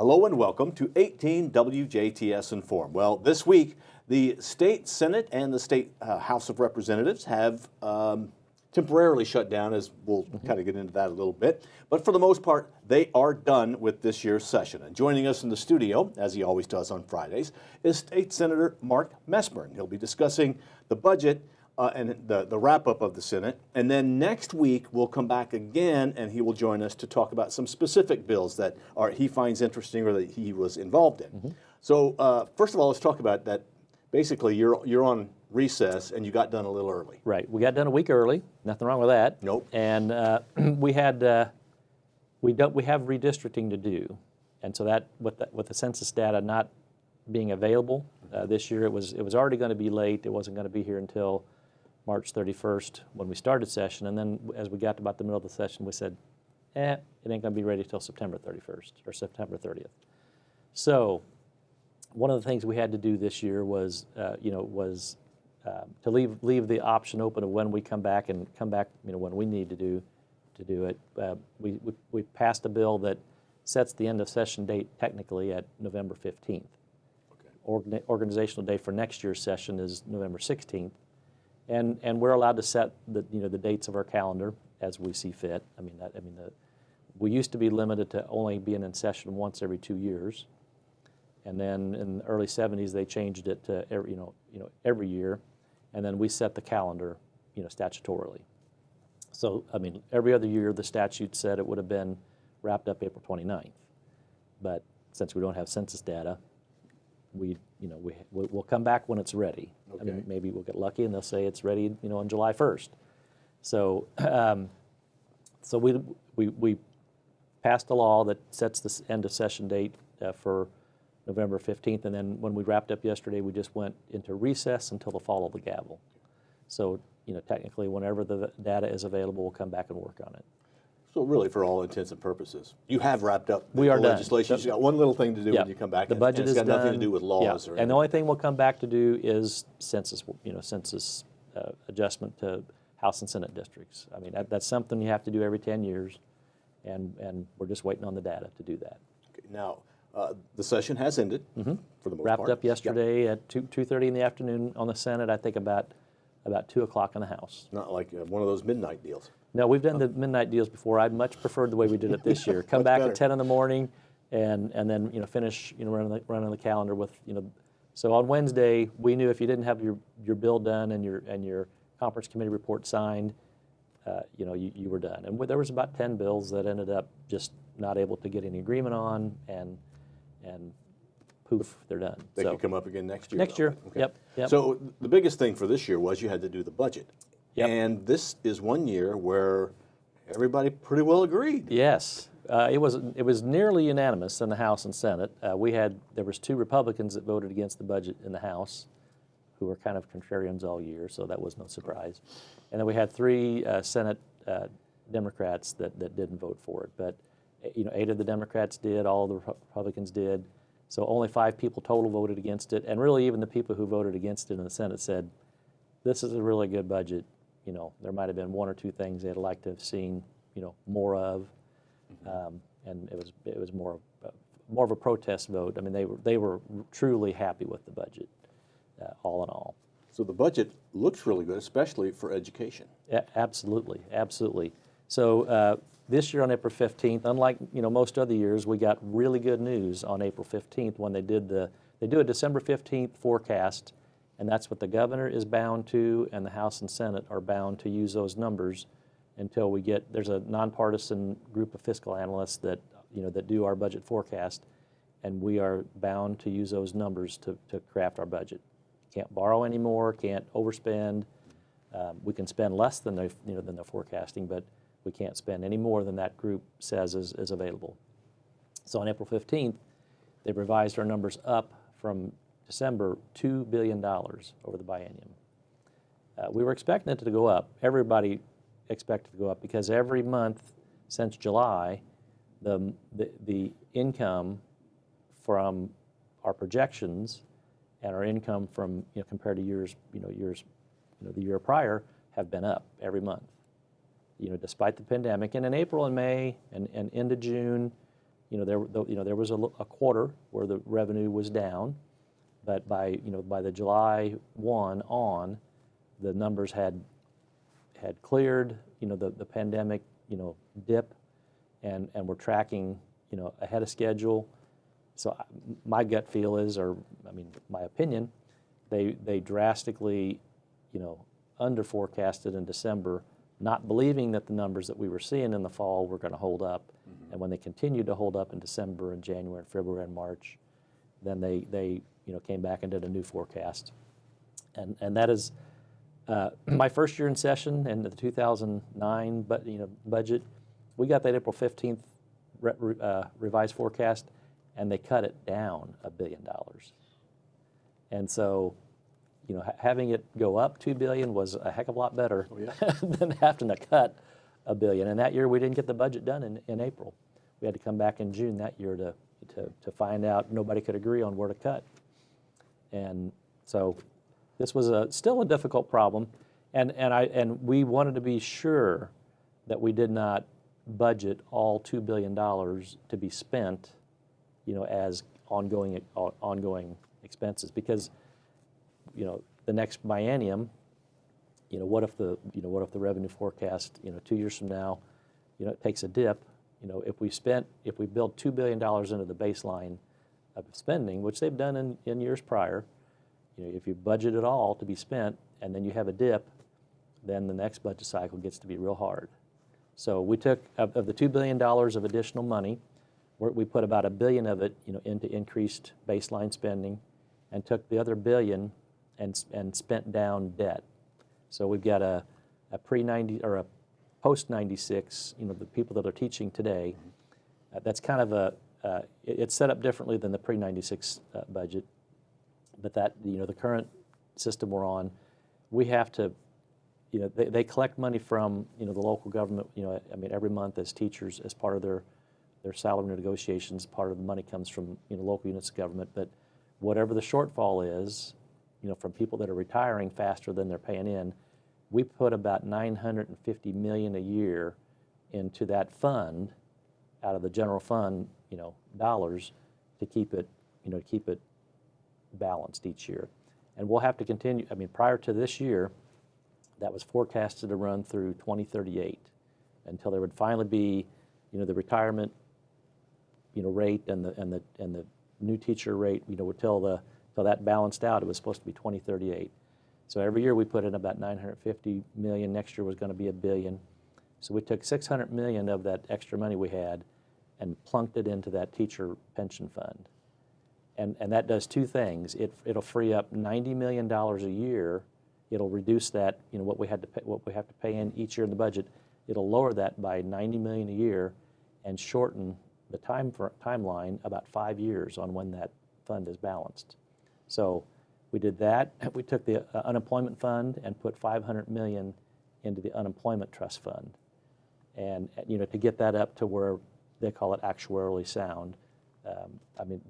Hello and welcome to 18 WJTS Inform. Well, this week, the State Senate and the State House of Representatives have temporarily shut down, as we'll kind of get into that a little bit. But for the most part, they are done with this year's session. And joining us in the studio, as he always does on Fridays, is State Senator Mark Messmer. And he'll be discussing the budget and the wrap-up of the Senate. And then next week, we'll come back again, and he will join us to talk about some specific bills that he finds interesting or that he was involved in. So first of all, let's talk about that. Basically, you're on recess, and you got done a little early. Right. We got done a week early. Nothing wrong with that. Nope. And we have redistricting to do, and so that with the census data not being available this year, it was already going to be late. It wasn't going to be here until March 31st when we started session, and then as we got to about the middle of the session, we said, it ain't going to be ready till September 31st or September 30th. So one of the things we had to do this year was, to leave the option open of when we come back when we need to do it. We passed a bill that sets the end of session date technically at November 15th. Okay. Organizational day for next year's session is November 16th. And we're allowed to set the dates of our calendar as we see fit. We used to be limited to only being in session once every 2 years, and then in the early 70s they changed it to every year, and then we set the calendar statutorily. So every other year the statute said it would have been wrapped up April 29th, but since we don't have census data, we'll come back when it's ready. Okay. Maybe we'll get lucky and they'll say it's ready, on July 1st. So, so we passed a law that sets the end of session date for November 15th, and then when we wrapped up yesterday, we just went into recess until the fall of the gavel. So, technically, whenever the data is available, we'll come back and work on it. So really, for all intents and purposes, you have wrapped up the done. Legislation. You've got one little thing to do when you come back. The budget is done. It's got nothing to do with laws or anything. And the only thing we'll come back to do is census, adjustment to House and Senate districts. That's something you have to do every 10 years, and we're just waiting on the data to do that. Okay. Now, the session has ended for the most part. Wrapped up yesterday at 2:30 in the afternoon on the Senate. I think about 2 o'clock in the House. Not like one of those midnight deals. No, we've done the midnight deals before. I'd much preferred the way we did it this year. Come back at 10 in the morning, and then finish running the calendar with So on Wednesday, we knew if you didn't have your bill done and your conference committee report signed, you were done. And there was about 10 bills that ended up just not able to get any agreement on, and poof, they're done. They can come up again next year. Next year, okay. Yep. So the biggest thing for this year was you had to do the budget. Yep. And this is one year where everybody pretty well agreed. Yes, it was nearly unanimous in the House and Senate. There was 2 Republicans that voted against the budget in the House, who were kind of contrarians all year, so that was no surprise. And then we had 3 Senate Democrats that didn't vote for it. But 8 of the Democrats did, all of the Republicans did. So only 5 people total voted against it. And really, even the people who voted against it in the Senate said, "This is a really good budget." There might have been 1 or 2 things they'd like to have seen, more of, and it was more of a protest vote. They were truly happy with the budget, all in all. So the budget looks really good, especially for education. Yeah, absolutely. So this year on April 15th, unlike most other years, we got really good news on April 15th when they do a December 15th forecast. And that's what the governor is bound to, and the House and Senate are bound to use those numbers until there's a nonpartisan group of fiscal analysts that do our budget forecast, and we are bound to use those numbers to craft our budget. Can't borrow anymore, can't overspend. We can spend less than they're forecasting, but we can't spend any more than that group says is available. So on April 15th, they revised our numbers up from December, $2 billion over the biennium. We were expecting it to go up. Everybody expected it to go up because every month since July, the income from our projections and our income from compared to years the year prior have been up every month. Despite the pandemic, and in April and May and into June, there was a quarter where the revenue was down, but by the July 1 on, the numbers had cleared, the pandemic, dip, and we're tracking, ahead of schedule. So my gut feel is, my opinion, they drastically, under forecasted in December, not believing that the numbers that we were seeing in the fall were going to hold up. And when they continued to hold up in December and January and February and March, then they came back and did a new forecast. And that is my first year in session in the 2009 budget. We got that April 15th revised forecast, and they cut it down $1 billion. And so, having it go up $2 billion was a heck of a lot better than having to cut $1 billion. And that year we didn't get the budget done in April. We had to come back in June that year to find out nobody could agree on where to cut. And so this was still a difficult problem, and we wanted to be sure that we did not budget all $2 billion to be spent, as ongoing expenses, because the next biennium, what if the revenue forecast 2 years from now, it takes a dip. If we build $2 billion into the baseline of spending, which they've done in years prior, if you budget it all to be spent and then you have a dip, then the next budget cycle gets to be real hard. So we took, of the $2 billion of additional money, we put about $1 billion of it into increased baseline spending, and took the other $1 billion and spent down debt. So we've got a pre-90 or a post-96, the people that are teaching today, that's kind of it's set up differently than the pre-96 budget, but that, the current system we're on, we have to, they collect money from, the local government, every month as teachers, as part of their salary negotiations, part of the money comes from, local units of government, but whatever the shortfall is, from people that are retiring faster than they're paying in, we put about $950 million a year into that fund, out of the general fund, dollars, to keep it balanced each year. And we'll have to continue, prior to this year, that was forecasted to run through 2038, until there would finally be, the retirement, rate and the new teacher rate, till that balanced out. It was supposed to be 2038. So every year we put in about $950 million. Next year was going to be $1 billion. So we took $600 million of that extra money we had and plunked it into that teacher pension fund. And that does two things. It'll free up $90 million a year. It'll reduce that, what we have to pay in each year in the budget. It'll lower that by $90 million a year and shorten the timeline about 5 years on when that fund is balanced. So we did that. We took the unemployment fund and put $500 million into the unemployment trust fund, and to get that up to where they call it actuarially sound.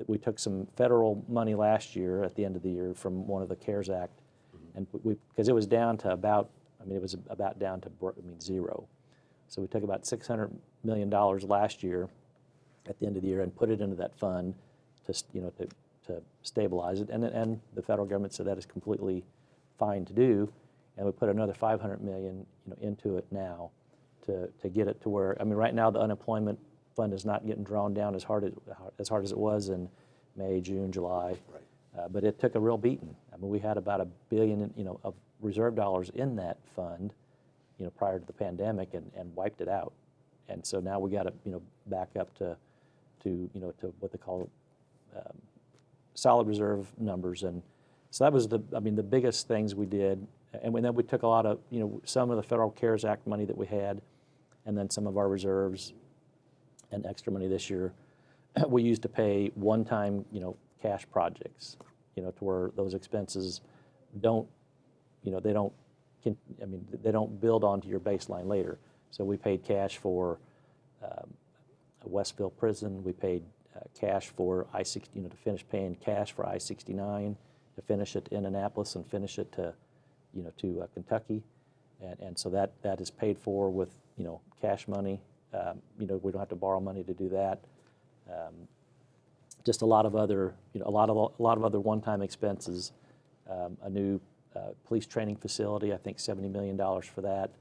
We took some federal money last year at the end of the year from one of the CARES Act, and because it was down to about, it was about down to zero. So we took about $600 million last year at the end of the year and put it into that fund to stabilize it, and the federal government said that is completely fine to do, and we put another $500 million into it now to get it to where, right now the unemployment fund is not getting drawn down as hard as it was in May, June, July, right. But it took a real beating. We had about $1 billion of reserve dollars in that fund prior to the pandemic, and wiped it out, and so now we got to back up to what they call solid reserve numbers. And so that was the biggest things we did. And then we took a lot of, some of the federal CARES Act money that we had, and then some of our reserves and extra money this year, we used to pay one-time, cash projects, to where those expenses don't, they don't build onto your baseline later. So we paid cash for Westville Prison. We paid cash for I-60, to finish paying cash for I-69, to finish it to Indianapolis and finish it to, to Kentucky, and so that is paid for with, cash money. We don't have to borrow money to do that. Just a lot of other, a lot of other one-time expenses. A new police training facility, I think $70 million for that.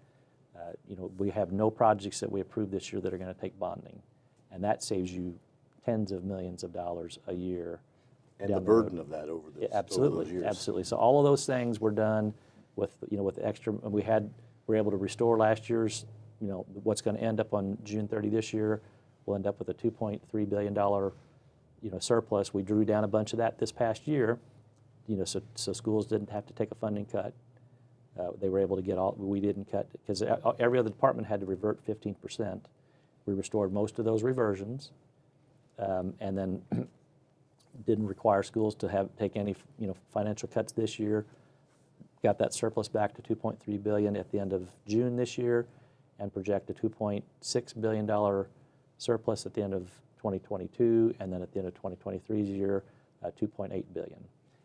We have no projects that we approved this year that are going to take bonding, and that saves you tens of millions of dollars a year. And the burden of that over this, absolutely, over those years. absolutely. So all of those things were done with, with the extra. We were able to restore last year's, what's going to end up on June 30 this year. We'll end up with a $2.3 billion, surplus. We drew down a bunch of that this past year, so schools didn't have to take a funding cut. They were able to get all. We didn't cut because every other department had to revert 15%. We restored most of those reversions, and then didn't require schools to take any financial cuts this year. Got that surplus back to $2.3 billion at the end of June this year, and project a $2.6 billion surplus at the end of 2022, and then at the end of 2023's year, $2.8 billion.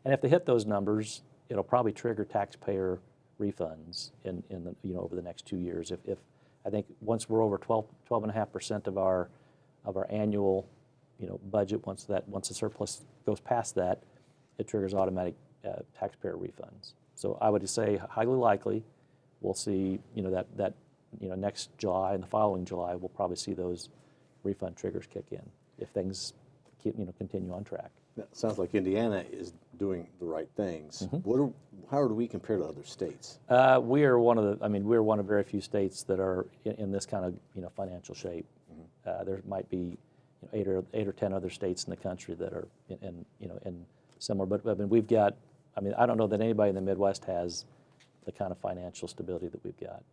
And if they hit those numbers, it'll probably trigger taxpayer refunds in the, over the next 2 years. If I think once we're over 12.5% of our annual budget, once the surplus goes past that, it triggers automatic taxpayer refunds. So I would just say highly likely we'll see that next July and the following July we'll probably see those refund triggers kick in if things continue on track. That sounds like Indiana is doing the right things. Mm-hmm. How do we compare to other states? We are one of we're one of very few states that are in this kind of financial shape. Mm-hmm. There might be 8 or 10 other states in the country that are in similar. But we've got. I don't know that anybody in the Midwest has the kind of financial stability that we've got.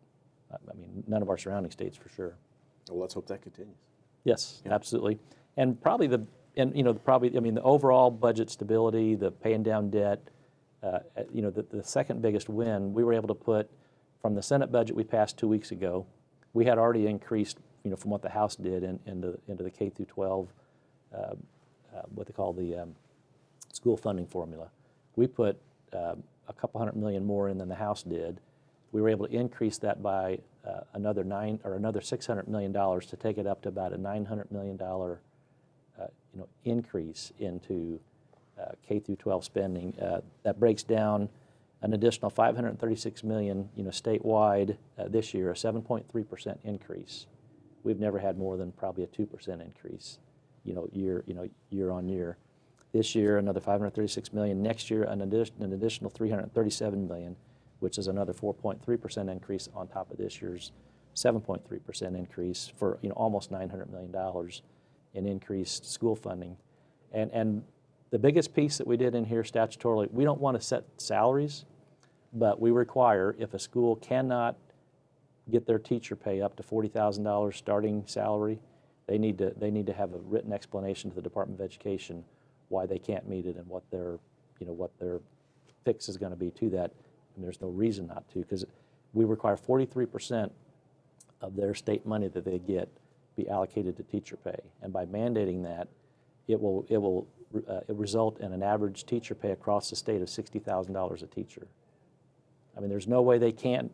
None of our surrounding states for sure. Well, let's hope that continues. Yes, yeah. Absolutely. And probably the overall budget stability, the paying down debt, the second biggest win, we were able to put from the Senate budget we passed 2 weeks ago, we had already increased, from what the House did into the K through 12, what they call the school funding formula. We put a couple $100 million more in than the House did. We were able to increase that by another $600 million to take it up to about a $900 million increase into K through 12 spending. That breaks down an additional $536 million, statewide this year, a 7.3% increase. We've never had more than probably a 2% increase, year on year. This year, another $536 million. Next year, an additional $337 million, which is another 4.3% increase on top of this year's 7.3% increase for almost $900 million in increased school funding. And the biggest piece that we did in here statutorily, we don't want to set salaries, but we require if a school cannot get their teacher pay up to $40,000 starting salary, they need to have a written explanation to the Department of Education why they can't meet it and what their fix is going to be to that. And there's no reason not to, because we require 43% of their state money that they get be allocated to teacher pay. And by mandating that, it will result in an average teacher pay across the state of $60,000 a teacher. There's no way they can't.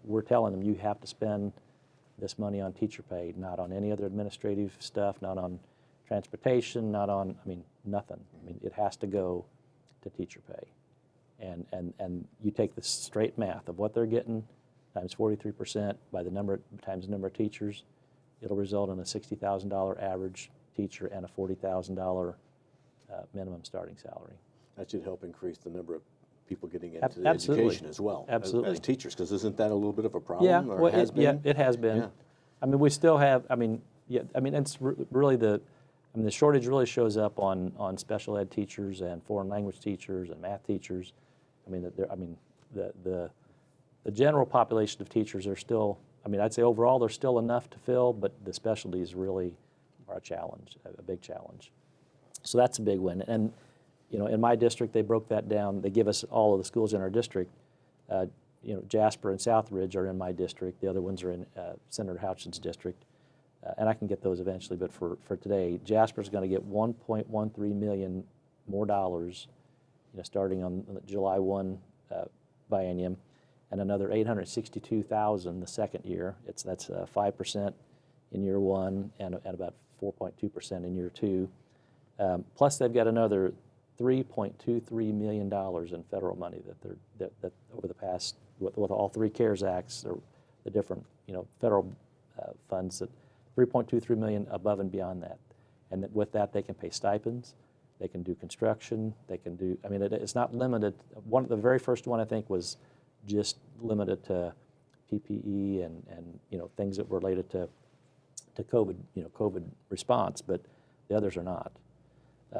We're telling them you have to spend this money on teacher pay, not on any other administrative stuff, not on transportation, not on, nothing. It has to go to teacher pay. And you take the straight math of what they're getting times 43% by the number of teachers, it'll result in a $60,000 average teacher and a $40,000 minimum starting salary. That should help increase the number of people getting into the Absolutely. education as well. Absolutely. As teachers, because isn't that a little bit of a problem? Yeah, or has been? Yeah, it has been. Yeah. We still have. It's really the shortage really shows up on special ed teachers and foreign language teachers and math teachers. The general population of teachers are still. I'd say overall there's still enough to fill, but the specialties really are a challenge, a big challenge. So that's a big win. And in my district, they broke that down. They give us all of the schools in our district. Jasper and Southridge are in my district. The other ones are in Senator Houchin's district. And I can get those eventually, but for today, Jasper's going to get $1.13 million more dollars, starting on the July 1 biennium, and another $862,000 the second year. That's 5% in year one, and about 4.2% in year 2. Plus, they've got another $3.23 million in federal money that over the past, with all 3 CARES Acts, or the different federal funds, that $3.23 million above and beyond that. And that with that, they can pay stipends, they can do construction, they can do, I mean, it's not limited. The very first one, I think, was just limited to PPE and things that were related to COVID, COVID response, but the others are not.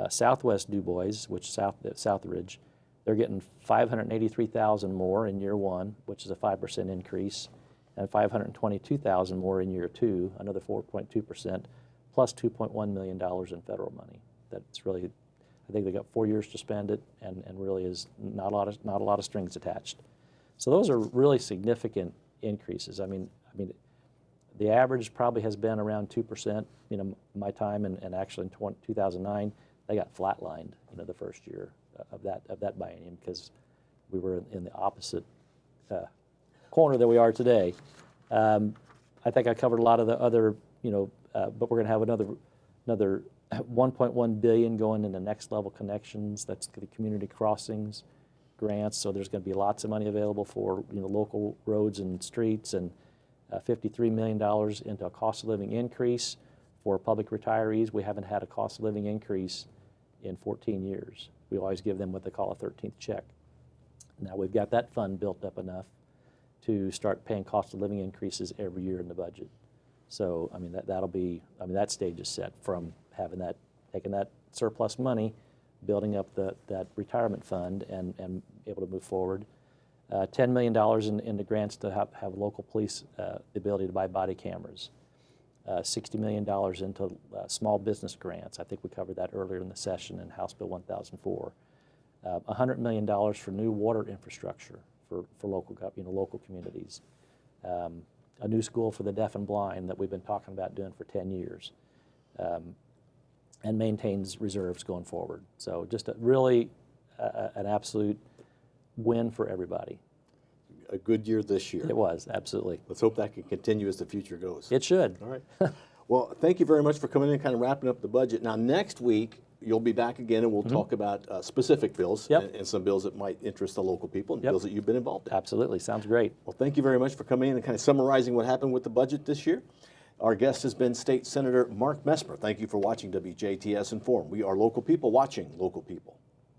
Southwest Du Bois, which Southridge, they're getting $583,000 more in year 1, which is a 5% increase, and $522,000 more in year 2, another 4.2%, plus $2.1 million in federal money. That's really, I think they got 4 years to spend it, and really is not a lot of strings attached. So those are really significant increases. I mean, the average probably has been around 2%. My time, and actually in 2009, they got flatlined. The first year of that biennium, because we were in the opposite corner that we are today. I think I covered a lot of the other, but we're going to have another 1.1 billion going into next level connections. That's the community crossings grants. So there's going to be lots of money available for local roads and streets, and $53 million into a cost of living increase for public retirees. We haven't had a cost of living increase in 14 years. We always give them what they call a 13th check. Now we've got that fund built up enough to start paying cost of living increases every year in the budget. So I mean that'll be, that stage is set from having that, taking that surplus money, building up that retirement fund, and able to move forward. $10 million in the grants to have local police the ability to buy body cameras. $60 million into small business grants. I think we covered that earlier in the session in House Bill 1004. $100 million for new water infrastructure for local communities. A new school for the deaf and blind that we've been talking about doing for 10 years. And maintains reserves going forward. So just an absolute win for everybody. A good year this year. It was, absolutely. Let's hope that can continue as the future goes. It should. All right. Well, thank you very much for coming in and kind of wrapping up the budget. Now, next week, you'll be back again, and we'll talk about specific bills and some bills that might interest the local people and bills that you've been involved in. Absolutely. Sounds great. Well, thank you very much for coming in and kind of summarizing what happened with the budget this year. Our guest has been State Senator Mark Messmer. Thank you for watching WJTS Inform. We are local people watching local people.